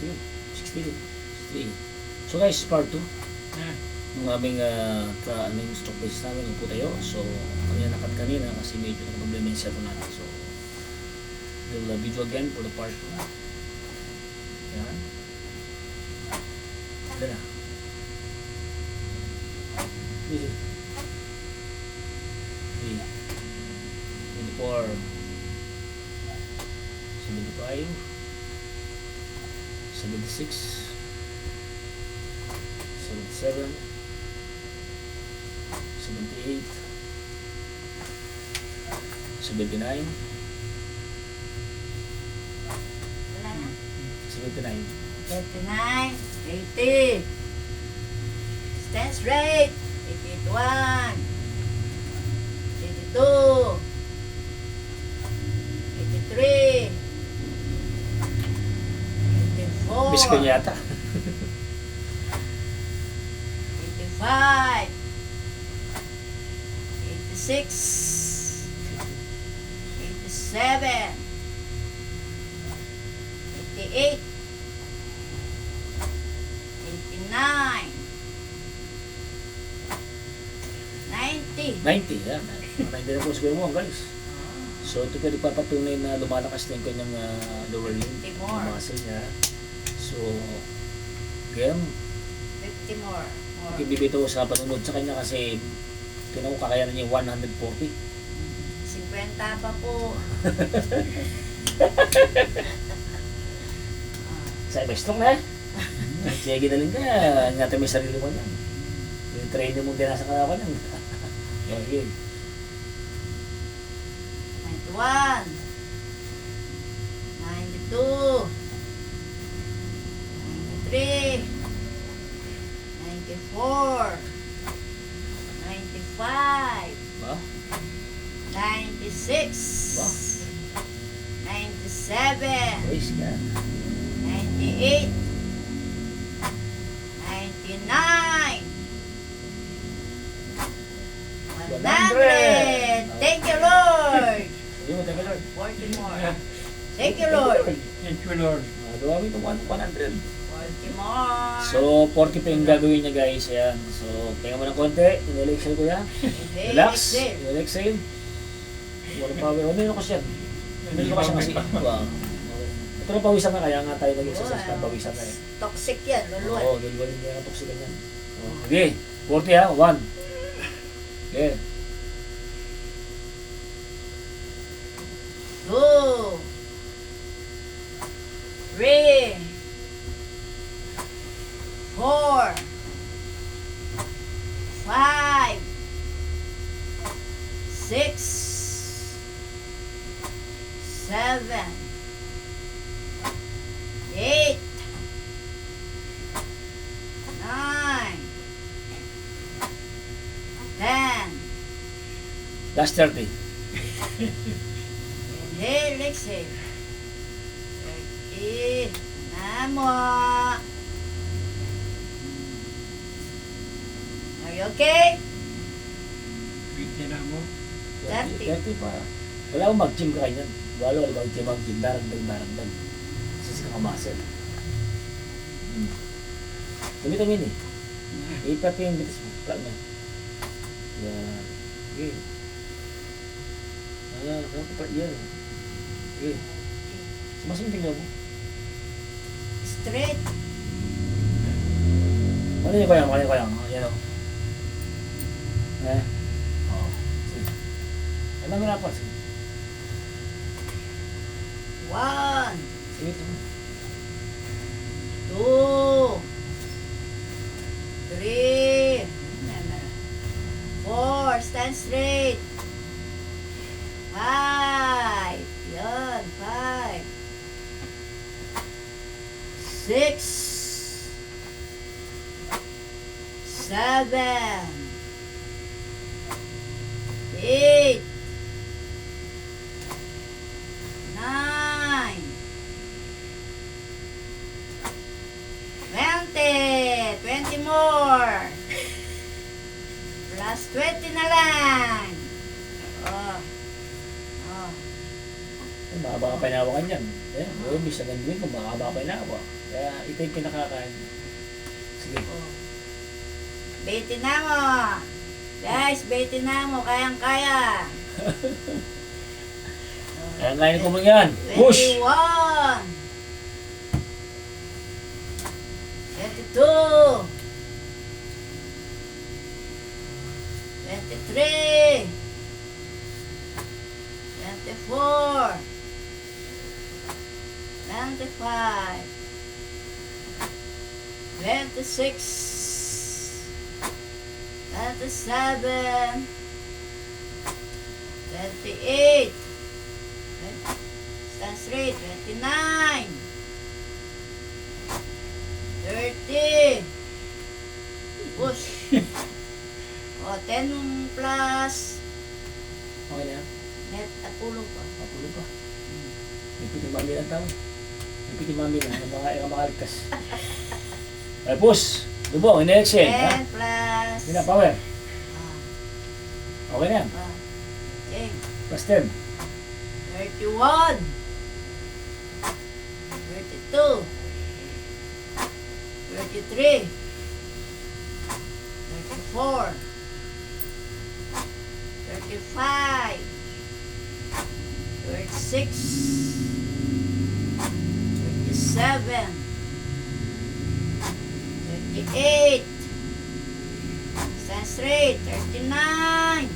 Yun, 60. 60. So guys, part 2. Nung aming aming stock base namin nung po tayo. So, kanina nakat kanina kasi medyo nakaproblema yung cellphone natin. So, we'll video again for the part 2. Yan. Dala. Easy. 24 75 76 77 78 79 Wala na. 79 79, 80. Stand straight. 81, 82, 83, 84, Miss ko niya yata. 85, 86, 87, 88, 89, 90. 90 yan. 90 na po siguro mo guys. So ito pwede papatunay na lumalakas na yung kanyang lower limb, 50 more. yung muscle niya. So game, 50 more. ibibito sa panunod sa kanya kasi tinan ko kakayanan niya yung 140. 50 pa po. Sa iba stroke na eh. Sige na rin ka, ingatan mo yung sarili mo niyan. Yung training mo din nasa kalawa niyan. Okay. 91, 92, 93, 94, 95, Ba? 96, Ba? 97, Boys ka. 98, 99, 100. Thank you, Lord. Sige mo, teka Lord. 40 more. Thank you, Lord. Thank you, Lord. Gawa mo itong 100. 40 more. So, 40 pa yung gagawin niya guys. Ayan. So, tingnan mo ng konti. Inhale-exhale ko yan. Inhale, Relax. exhale. Inhale-exhale. Walang power. Ano yun kasi yan? Ano yun kasi kasi? Wow. Ito na pawisan ka. Kaya nga tayo nag-exercise pa. Pawisan ka eh. Toxic yan, luluan. Oo, lulwalin niya ang toxican yan. Okay. 40 ha. 1. Okay. 2, 3, 4, 5, 6, 7, 8, 9, 10. Last 30. Inhale, exhale. 30. Namo. Are you okay? Bigyan na mo. 30. 30 pa. Wala akong mag-gym ka kanyan. Wala akong mag-gym. Daragdag. Kasi ka muscle. Tabi-tabi eh. Ipat yung bitis mo. Plug na. Yan. Okay. Kapapart yan. Okay. Sumasin tingnan mo. Straight. Ano yung kayang? Yan o. Oo. Sige. Ano mo napan? Sige. 1, Sige ito. 2, 3, 4, stand straight. 5, yan, 5, 6, 7, 8, 9, 20 more. Plus 20 na lang. Oh. Mahaba ka pinawakan yan. Ayan, o imbis na ganduin ko, makaba pa na ako. Kaya ito yung pinakakain. Sige. Oh. Baitin na mo. Guys, baitin na mo. Kayang-kaya. Kaya kain ko mo yan. Push! 21. 22. 23. 24. 25. 26. 27. 28. Stand straight. 29. 30. Push. O, 10 plus Okay na yan. net at pulong pa. Mapulo pa. May piting mami lang tao. May piting mami lang. Yung makaligtas. Ay, push! Lubong, in-exhale. Ha? 10 plus Hindi na, power. ah, Okay na yan. ah, 10. Plus 10. 31. 32. 33. 34. 35. 36. 37. 38. Stand straight. 39.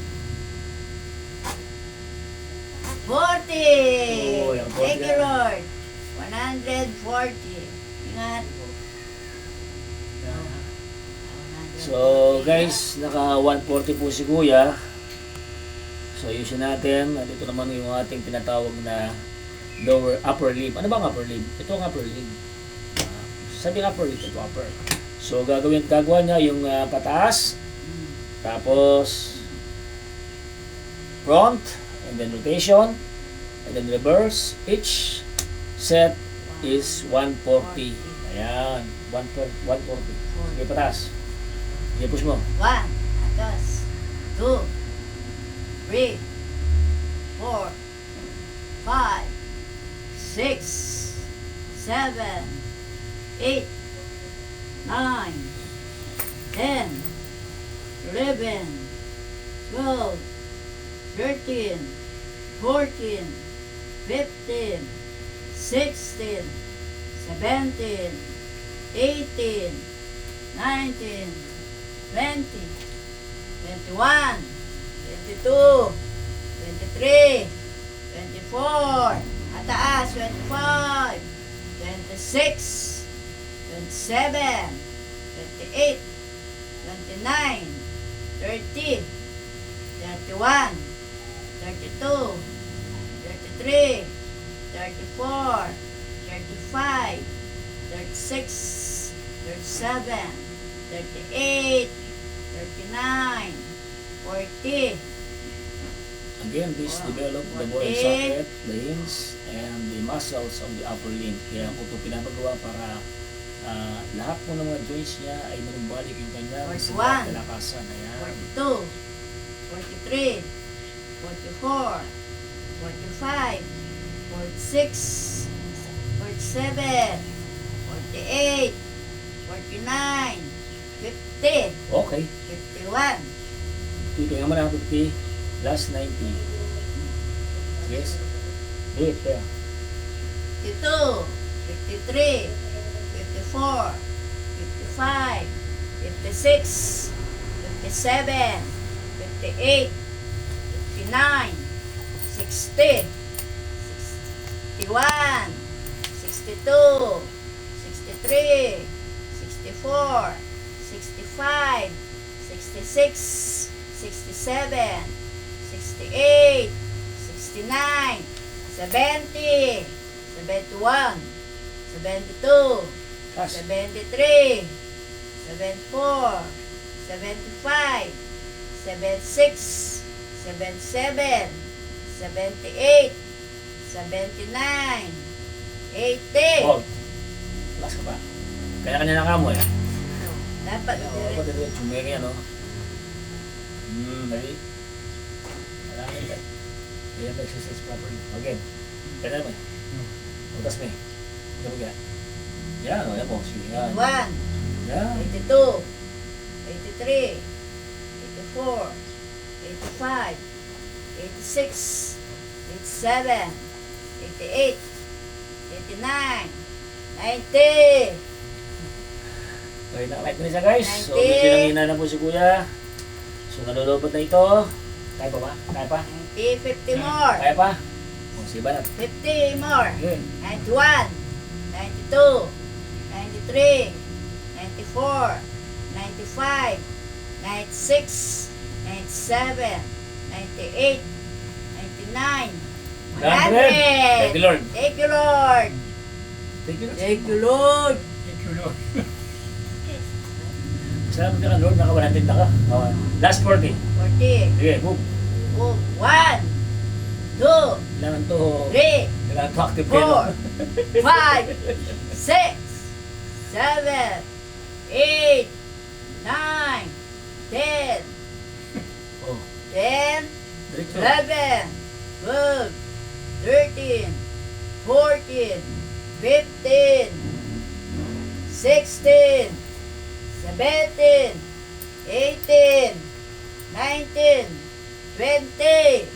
40. Oh, yung 40 Thank you, yan. Lord. 140. Ingat. So guys, naka 140 po si Kuya. So ayusin natin. At ito naman yung ating tinatawag na upper limb. Ano ba ang upper limb? Ito ang upper limb. Sabi upper limb, ito upper. So gagawa niya yung pataas. Tapos front, and then rotation, and then reverse. Each set is 140. Ayan, 140. Sige, pataas. Sige, push mo. 1, 2, 3, 4, 5, 6, 7, 8, 9, 10, 11, 12, 13, 14, 15, 16, 17, 18, 19, 20, 21, 22, 23, 24, ataas, 25, 26, 27, 28, 29, 30, 31, 32, 33, 34, 35, 36, 37, 38, 39, 40. Again, this develop the ball and 40. socket, the hinge, and the muscles of the upper limb. Kaya ako ito pinapagawa para lahat po ng mga joints niya ay manumbalik yung kanyang 41. kalakasan. Ayan. 42, 43, 44, 45, 46, 47, 48, 49, 50, Okay. 51, Dito naman ang 50 plus 90. Yes. Wait, there. 52, 53, 54, 55, 56, 57, 58, 59, 60, 61, 62, 63, 64, 65, 66, 67, 68, 69, 70, 71, 72, Pass. 73, 74, 75, 76, 77, 78, 79, 80. Hold. Plus ka pa. Kaya kanya na mo eh. Dapat Oo, ako din yung tsumiri yan, no? Dali. Marami ka. Kaya mag-exercise properly. Again. Kaya naman. Utas mo eh. Ano ba kaya? Yan, o, yan po. Sige, yan. 81, Yan. 82, 83, 84, 85, 86, 87, 88, 89, 90. Okay, nakalight na siya guys. So, 90. medyo nanghina na po si kuya. So, nalulubot na ito. Kaya pa ba? Kaya pa? 90, 50 more. Kaya pa? O, sige ba na? 50 more. Okay. 91, 92, 93, 94, 95, 96, 97, 98, 99, 100. Thank you, Lord. Thank you, Lord. Thank you, Lord. Thank you, Lord. Thank you, Lord. Salamat ka, Lord. Naka-100 na ka. Okay. Last 40. 40. Sige, move. 1, 2, Kailangan to. 3, Kailangan to active kayo. 4, 5, 6, 7, 8, 9, 10, Oh, 10, diretso. 11, 12, 13, 14, 15, 16, 17, 18, 19, 20.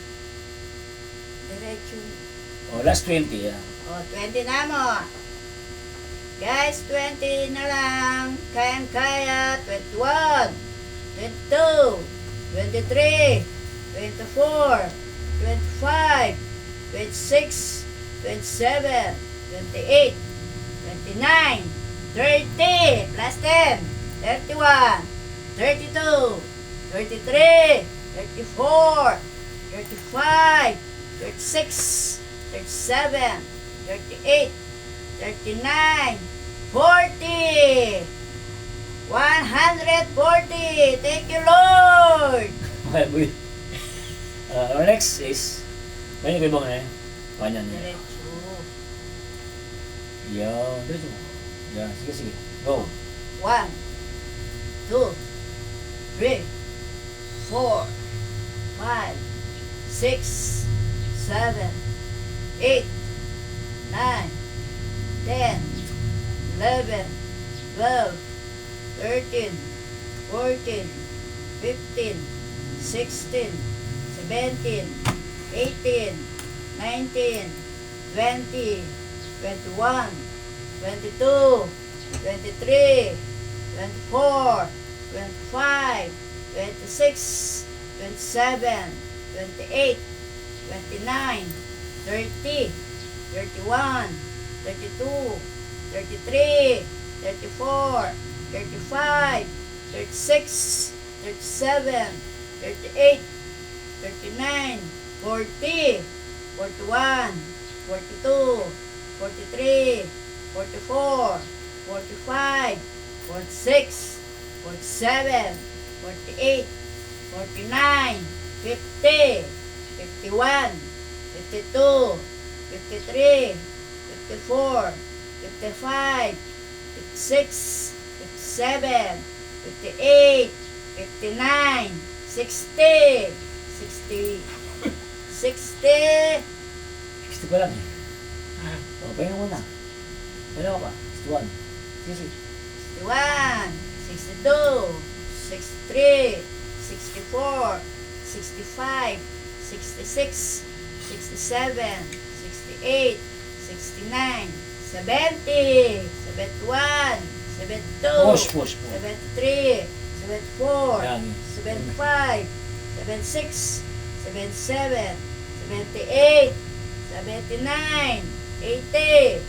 Diretso. Oh, last 20. Yeah. O, 20 na mo. Guys, 20 na lang. Kayang-kaya. 21, 22, 23, 24, 25, 26, 27, 28, 29, 30, plus 10, 31, 32, 33, 34, 35, 36, 37, 38, 39, 40, 140. Thank you, Lord. Okay, boy. Our next is, kanya kayo ba nga eh? Kanya niya. Diretso. Yan, diretso. Yan, sige, sige. Go. 1, 2, 3, 4, 5, 6, 7, 8, 9, 10, 11, 12, 13, 14, 15, 16, 17, 18, 19, 20, 21, 22, 23, 24, 25, 26, 27, 28, 29, 30, 31, 32, 33, 34, 35, 36, 37, 38, 39, 40, 41, 42, 43, 44, 45, 46, 47, 48, 49, 50, 51, 52, 53, 54, 55, 56, 57, 58, 59, 60, 60, 60, 60 pa lang eh. Ah, O, pahinga muna. Pahinga ka pa. 61. Sige, sige. 61, 62, 63, 64, 65, 66, 67, 68, 69, 70, 71, 72, Push, push, push. 73, 74, Yan. 75, 76, 77, 78, 79, 80,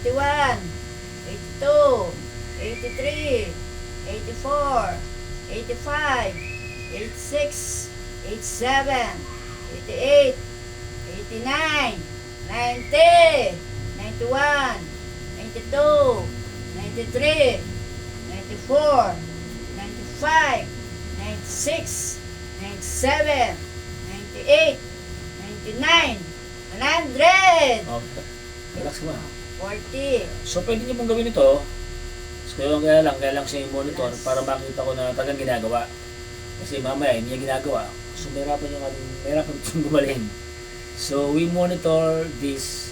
81, 82, 83, 84, 85, 86, 87, 88, 89, 90, 91, 92, 93, 94, 95, 96, 97, 98, 99, 100, O, relax ka ba? 40. So, pwede niyo pong gawin ito. So, kaya lang sa yung monitor para makita ko na talagang ginagawa. Kasi mamaya, hindi niya ginagawa. So, mahirapan siyang gumaling. So, we monitor this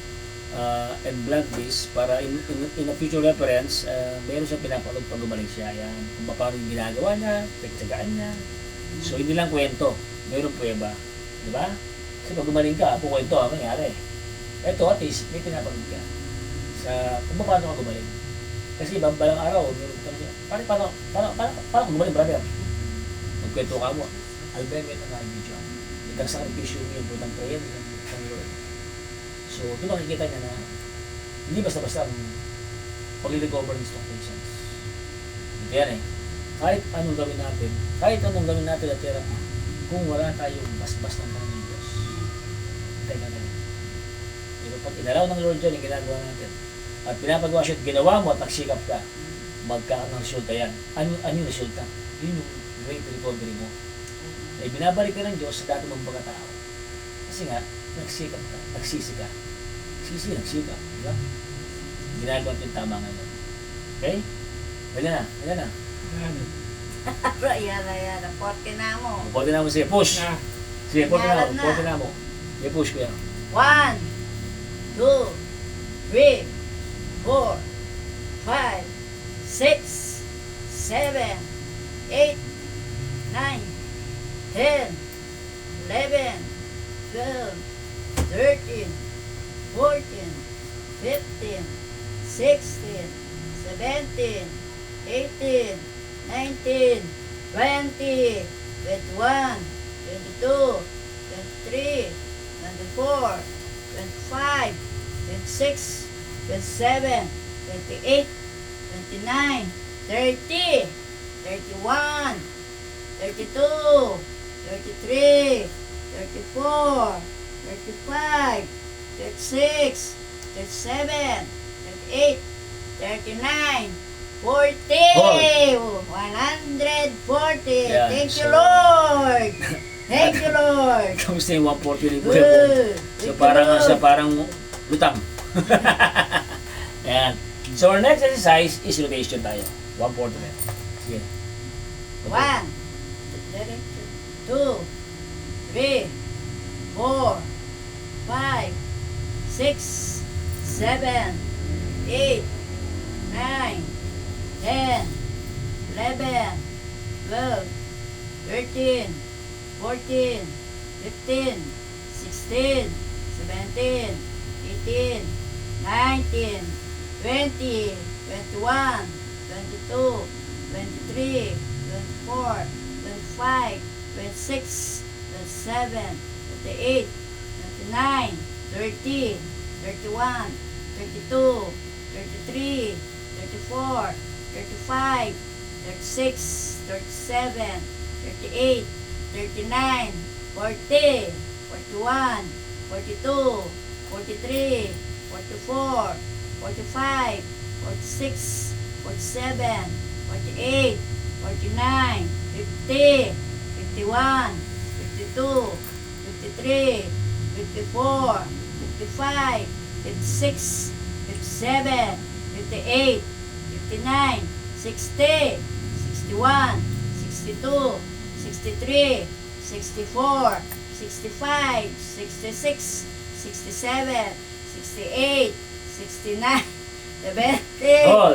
and blend this para in a future reference, meron siya pinapanood pag gumaling siya. Yan. Kung paano yung ginagawa niya, pagtsagaan niya. So, hindi lang kwento. Meron prueba. Di ba? Kasi pag gumaling ka, kwento ang nangyari. Ito, at least, may pinapanood ka. Sa kung paano ka gumaling. Kasi balang araw, meron ka na siya. Paano gumaling, brother? Magkwento ka mo. Albert, may tangay video. Itang sakripisyo niya, putang prayer, itang Lord. So, doon makikita niya na hindi basta-basta ang pag-recover ng stock patients. Ito yan eh. Kahit anong gawin natin at therapy, kung wala tayong basbas ng Panginoon Diyos, tayo na ganyan. Pero pag inalaw ng Lord dyan, yung ginagawa natin, at pinapagawa siya at ginawa mo at nagsikap ka, magkakaroon ng resulta yan. Ano yung resulta? Yun yung great recovery mo. Ay binabalik ka ng Diyos sa dati mong pagkatao. Kasi nga, nagsikap ka, nagsisi ka. Nagsikap. Diba? Ginagawa natin tama ngayon. Okay? Wala na. Yan. Yan. Porke na mo. Porte na mo siya. Push! Na. Sige, porte Yaran na. na mo. Sige, push ko yan. 1, 2, 3, 4, 5, 6, 7, 8, 9, 10, 11, 12, 13, 14, 15, 16, 17, 18, 19, 20, 21, 22, 23, 24, 25, 26, 27, 28, 29, 30, 31, 32, 33, 34, 35, 36, 37, 38, 39, 40, 140. Yeah, Thank you, so- Lord. Thank you, Lord. Kamusta yung 140 ni Kuya Bo? Good. So Thank you, parang Lord. lutang. Ayan. So our next exercise is rotation tayo. 140 na. Sige. 1, 2, 3, 4, 5, 6, 7, 8, 9, 10, 11, 12, 13, 14, 15, 16, 17, 18, 19, 20, 21, 22, 23, 24, 25, 26, 27, 28, 29, 30, 31, 32, 33, 34, 35, 36, 37, 38, 39, 40, 41, 42, 43, 44, 45, 46, 47, 48, 49, 50, 51, 52, 53, 54, 55, 56, 57, 58, 59, 60, 61, 62, 63, 64, 65, 66, 67, 68, 69, 70. Oh,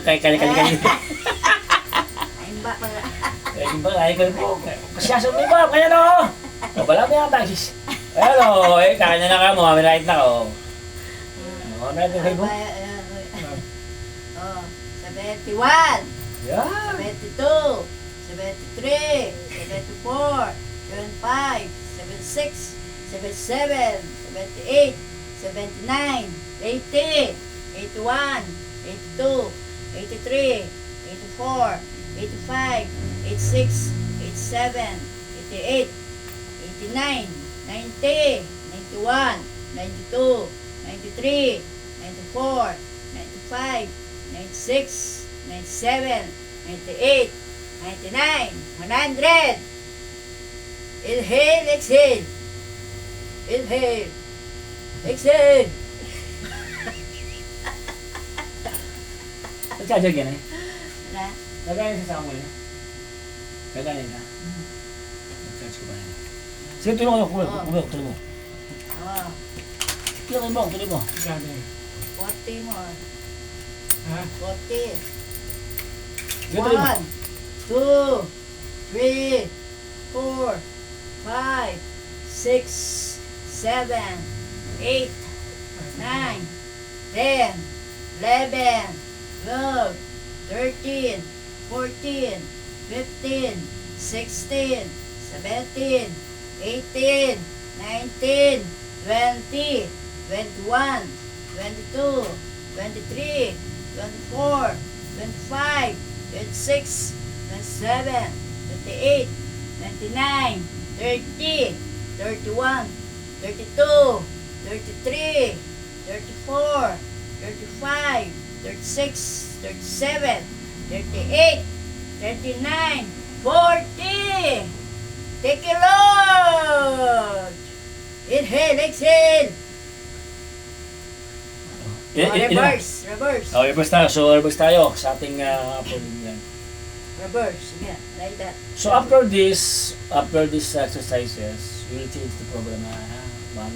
kaya. Ayun ba pala? Kaya ko po. Kasyasan mo ba? Kaya no? O, wala mo yung taxis. Ayan o, kanya na ka mo. Mamilayit na ko. O, natin mo? Oh, 71, Yan. 72, 73, 74, 75, 76, 77, 78, 79, 80, 81, 82, 83, 84, 85, 86, 87, 88, 89, 90, 91, 92, 93, 94, 95, 96, 97, 98, 99, 100. Inhale, exhale. Inhale. Exhale. Nagkadya yan eh. Na? Nagaling sa Samuel. Nagaling na. Nag-charge ko ba yan? Sige, tulong ko. Tulong mo. Oh. Tuloy mo, tuloy mo. Gani. 40 mo. Ha? 40. Tuloy mo. 1, 2, 3, 4, 5, 6, 7, 8, 9, 10, 11, 12, 13, 14, 15, 16, 17, 18, 19, 20, 21, 22, 23, 24, 25, 26, 27, 28, 29, 30, 31, 32, 33, 34, 35, 36, 37, 38, 39, 40. Take a load. Inhale, exhale. Reverse, reverse. Oh, reverse tayo. So, reverse tayo sa ating uploading yan. Reverse. Yeah, like that. So, after this exercises, we'll change the program na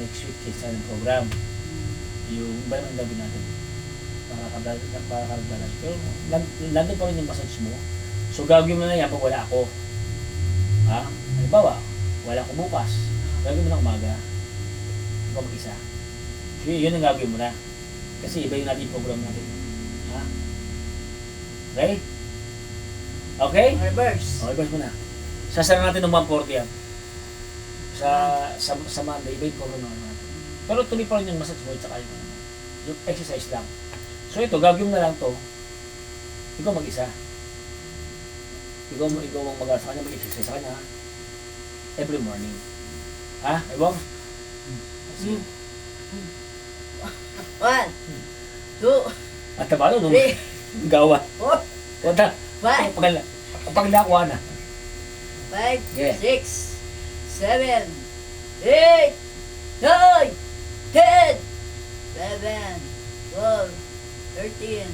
next week change tayo ng program. Yung iba naman gawin natin. Para pero nandun pa rin yung massage mo. So, gagawin mo na yan pag wala ako. Ha? Halimbawa, wala ako bukas. Gagawin mo na umaga. Ikaw mag-isa. So, yun ang gagawin mo na. Kasi iba yung natin program natin. Ha? Okay? Okay? Reverse. O, reverse mo na. Sasara natin ng 140 yan. Sa Monday, iba yung program natin. Pero tuloy pa rin yung massage mo at saka yung exercise lang. So ito, gagawin mo na lang to. Ikaw mag-isa. Ikaw ang mag-asa sa kanya, mag-exercise sa kanya. Every morning. Ha? Ibang? Mm. 1, 2, At tabalo, nung 3, gawa. 4, Wala. 5, Kapag nakuha na. 5, Yeah. 6, 7, 8, 9, 10, 11, 12, 13,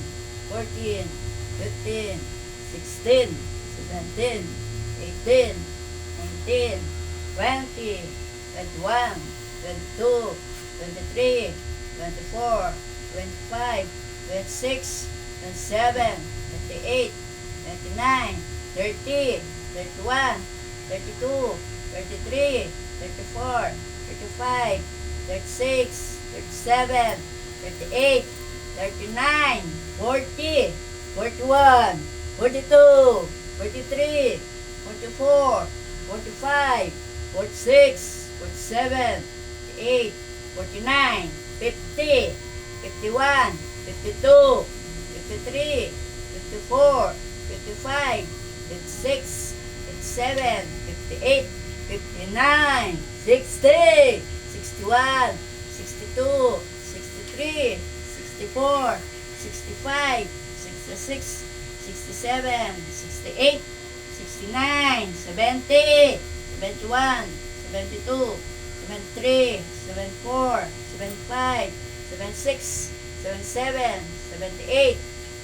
14, 15, 16, 17, 18, 19, 20, 21, 22, 23, 24, 25, 26, 27, 28, 29, 30, 31, 32, 33, 34, 35, 36, 37, 38, 39, 40, 41, 42, 43, 44, 45, 46, 47, 48, 49, 50, 51, 52, 53, 54, 55, 56, 57, 58, 59, 60, 61, 62, 63, 64, 65, 66, 67, 68, 69, 70, 71, 72, 73, 74, 75, 76, 77, 78,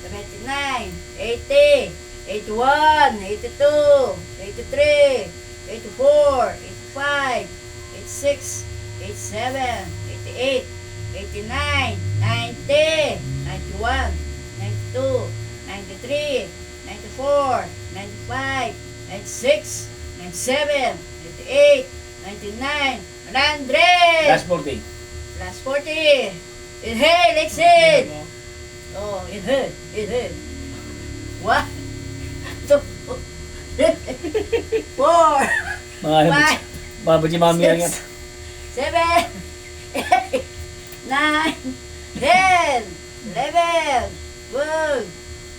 79, 80, 81, 82, 83, 84, 85, 86, 87, 88, 89, 90, 91, 92, 93, 94, 95, 96, 97, 98, 99, 100! Last 40. Last 40. Inhale, exhale. Oh, inhale, inhale. 1, 2, 3, 4, Mga 5, mami lang yan. 7, 8, 9, 10, 11, 12,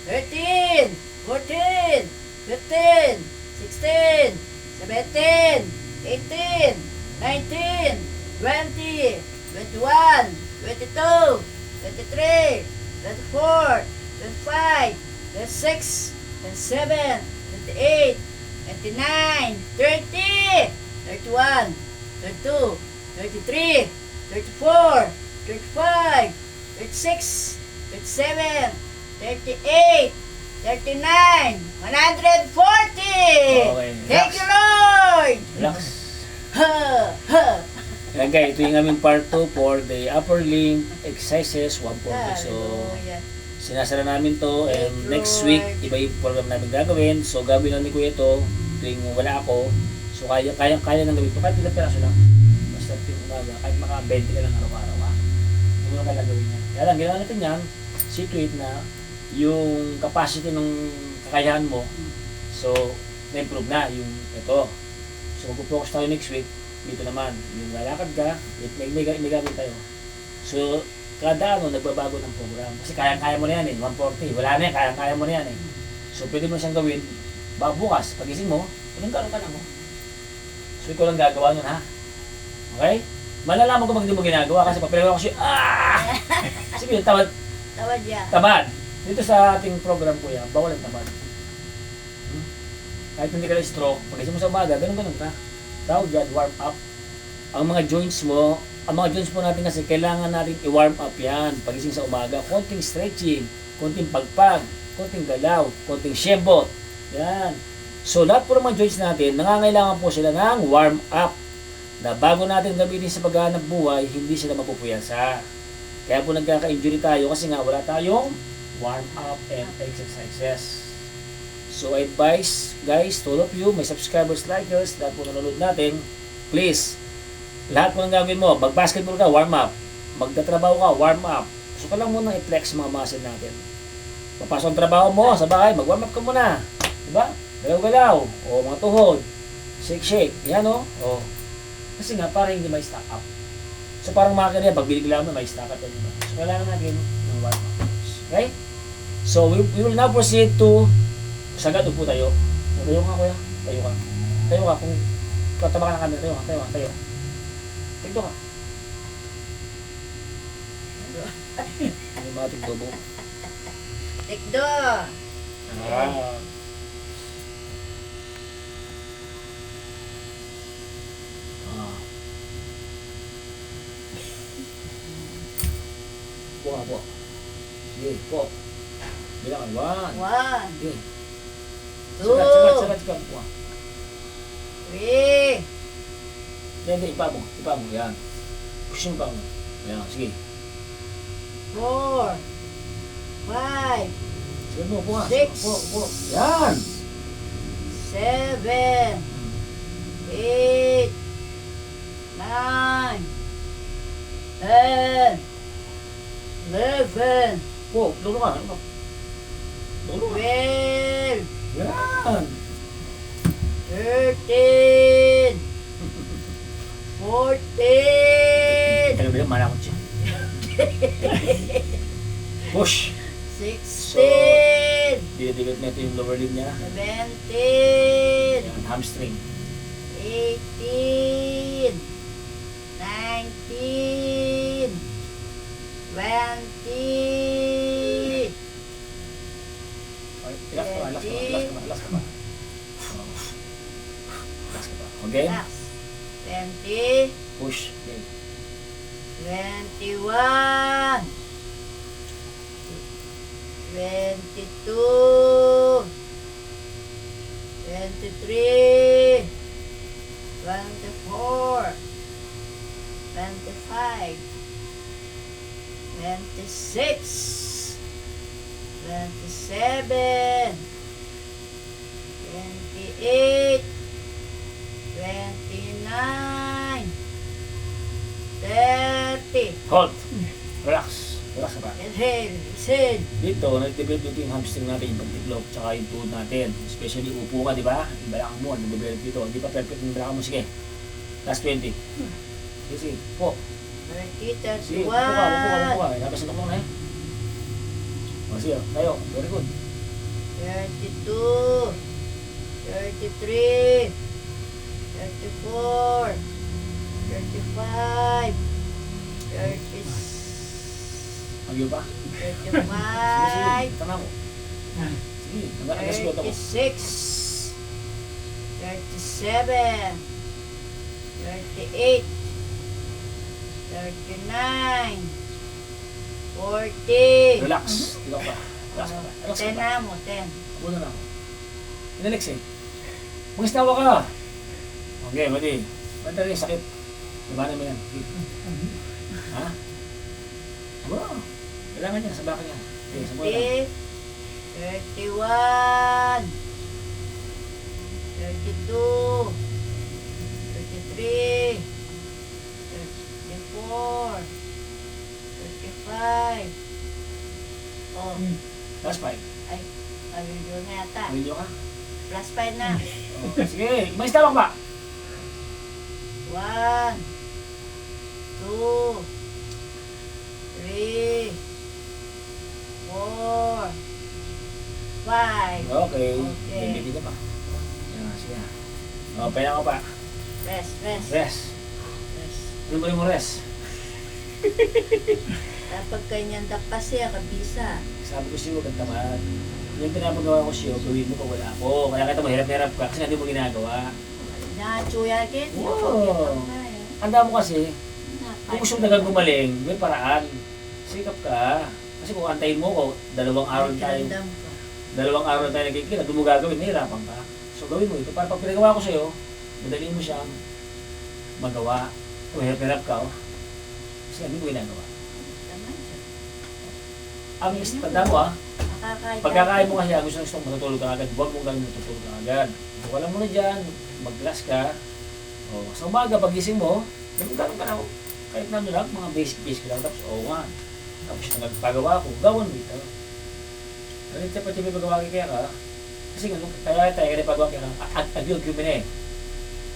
13, 14, 15, 16, 17, 18, 19, 20, 21, 22, 23, 24, 25, 26, 27, 28, 29, 30, 31, 32, 33, 34, 35, 36, 37, 38, 39, 140! Okay, Thank relax. you, Lord! Relax. Ha! Ha! Yan guys, ito yung aming part 2 for the upper limb exercises 140. So, Hallelujah. sinasara namin to and next week, iba yung program namin gagawin. So, gagawin lang ni Kuya to tuwing wala ako. So, kaya nang gawin to. Kahit ilang piraso lang. Basta tuwing umaga, kahit maka 20 ka lang araw-araw ha. Hindi mo kailangan gawin yan. Kaya lang, ginawa natin yan, situate na yung capacity ng kakayahan mo. So, na-improve na yung ito. So, mag-focus tayo next week. Dito naman, yung lalakad ka, may gagawin tayo. So, kada nagbabago ng program. Kasi kayang-kaya mo na yan 140. Wala na yan, kayang-kaya mo na yan So, pwede mo siyang gawin, bukas, pagising mo, anong gano'n ka na mo. So, ikaw lang gagawa nun, ha? Okay? Malalaman ko pag hindi mo ginagawa kasi papilagawa ko siya, Sige, tamad. Tawad yan. Tamad. Dito sa ating program ko yan, bawal ang tamad. Kahit hindi ka na stroke, pagising mo sa umaga, ganun ka. Tawag dyan, warm up. Ang mga joints mo, natin kasi kailangan natin i-warm up yan. Pagising sa umaga, konting stretching, konting pagpag, konting galaw, konting shembot. Yan. So lahat po ng mga joints natin, nangangailangan po sila ng warm up. Na bago natin gamitin sa paghahanap buhay, hindi sila mapupuyasa. Kaya po nagkaka-injury tayo kasi nga wala tayong warm up and exercises. So I advise guys, to all of you, my subscribers, likers, lahat po nanonood natin, please, lahat po ng gagawin mo, mag-basketball ka, warm up. Magtatrabaho ka, warm up. So ka lang muna i-flex mga muscle natin. Papasok ang trabaho mo sa bahay, mag-warm up ka muna. Diba? Galaw-galaw. O mga tuhod. Shake-shake. Yan o. O. Kasi nga, para hindi may stack up. So parang makakaya, pag binigla mo, may stack up. Diba? So kailangan natin ng warm up. Okay? So we will now proceed to sagad, upo tayo. Tayo ka, kuya. Tayo ka. Tayo ka. Kung tatama ka ng camera, tayo ka. Tigdo ka. Ano yung mga tigdo mo? Tikdo. Ah. Po nga po. Sige, po. Bilang 1. 1, Sige. 2, Sagat. Po. 3, Hindi, ipa mo. Yan. Push yung pa mo. Yan, sige. 4, 5, Sige mo, po nga. 6. Po. Yan. 7, 8, 9, 10, 11, Po, lolo ka. Lolo ka. 12, Yan. 13, 14, Tagal bilang, malakot siya. Push. 16, Didikit na ito yung lower limb niya. 17, Yan, hamstring. 18, 19, 20, Okay, relax ka pa. Okay? relax. 20, Push. Okay. 21, 22, 23, 24, 25, 26, 27, 28, 29, 30. Hold. Relax. Relax ka pa. Inhale, exhale. Dito, nag-develop dito yung hamstring natin, yung pagtiklop, tsaka yung tuhod natin. Especially upo ka, di ba? Yung balakang mo, nag-develop dito. Hindi pa perfect yung balakang mo. Sige. Last 20. Sige. Po. 30, Sige. 31, Upo ka. Napasunok mo na eh. O, sige. Tayo. Very good. 32, 33, 34, 35, 36, Magyo pa. 35, Sige. Tama mo. Sige. Nag-asgot ako. 36, 37, 38, 39, 40. Relax. Tilo ka. Relax ka pa. Relax ka 10 pa. na mo, 10. Muna na ako. Inalex eh. Mag-istawa ka. Okay, mali. Madali yung sakit. Labanan mo yan. Ha? Aba, kailangan yan, sabakan yan. Okay, sabakan yan. 31, 32, 33, 34, 35. Oh, Last 5. ay, ayun na yata. Video ka? Plus 5 na. Oh, sige, mais tawag ba? 1, 2, 3, 4, 5. Okay. Okay. May video pa. Yan, sige. O, pahinga ko pa. Rest, rest. Rest. Rest. Ano ba yung rest? Kapag kanyang dapas siya, kabisa. Sabi ko siya, huwag kang tamad. Yung pinapagawa ko siya, gawin mo pag wala ako. Kaya kita mahirap-hirap ka kasi nga di mo ginagawa. Na-chuya kin. Wow. Handa mo kasi, kung gusto mo na gumaling, may paraan. Sikap ka. Kasi kung antayin mo ko, 2 araw tayo. 2 araw tayo nagkikita, doon mo gagawin, nahihirapan ka. So gawin mo ito, para pag pinagawa ko sa'yo, madali mo siyang magawa. Kung hirap-hirap ka, oh. Kasi hindi mo ginagawa. Ang tanda mo pagkakain mo kasi, gusto mo matutulog ka agad, huwag mo gawin matutulog ka agad. Wala mo na dyan, mag-glass ka. O, sa umaga, pagising mo, ganun ka na, kahit na lang, mga basic lang, tapos, nga. Tapos nagpagawa ko, gawan mo ito. Ganit sa pati may pagawa kaya ka, kasi kaya tayo ka pagawa kaya ka, agil ko na eh.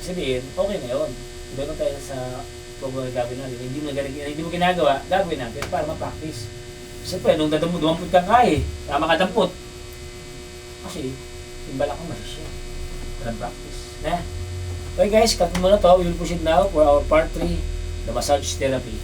Sabihin, okay na yun. Iba na tayo sa pagawa gagawin natin, hindi mo ginagawa, gagawin natin para ma-practice. Siyempre, nung dumampot ka nga tama ka dampot. Kasi, yung balak ko masisya. Walang practice. Okay guys, cut mo na to. We will proceed now for our part 3, the massage therapy.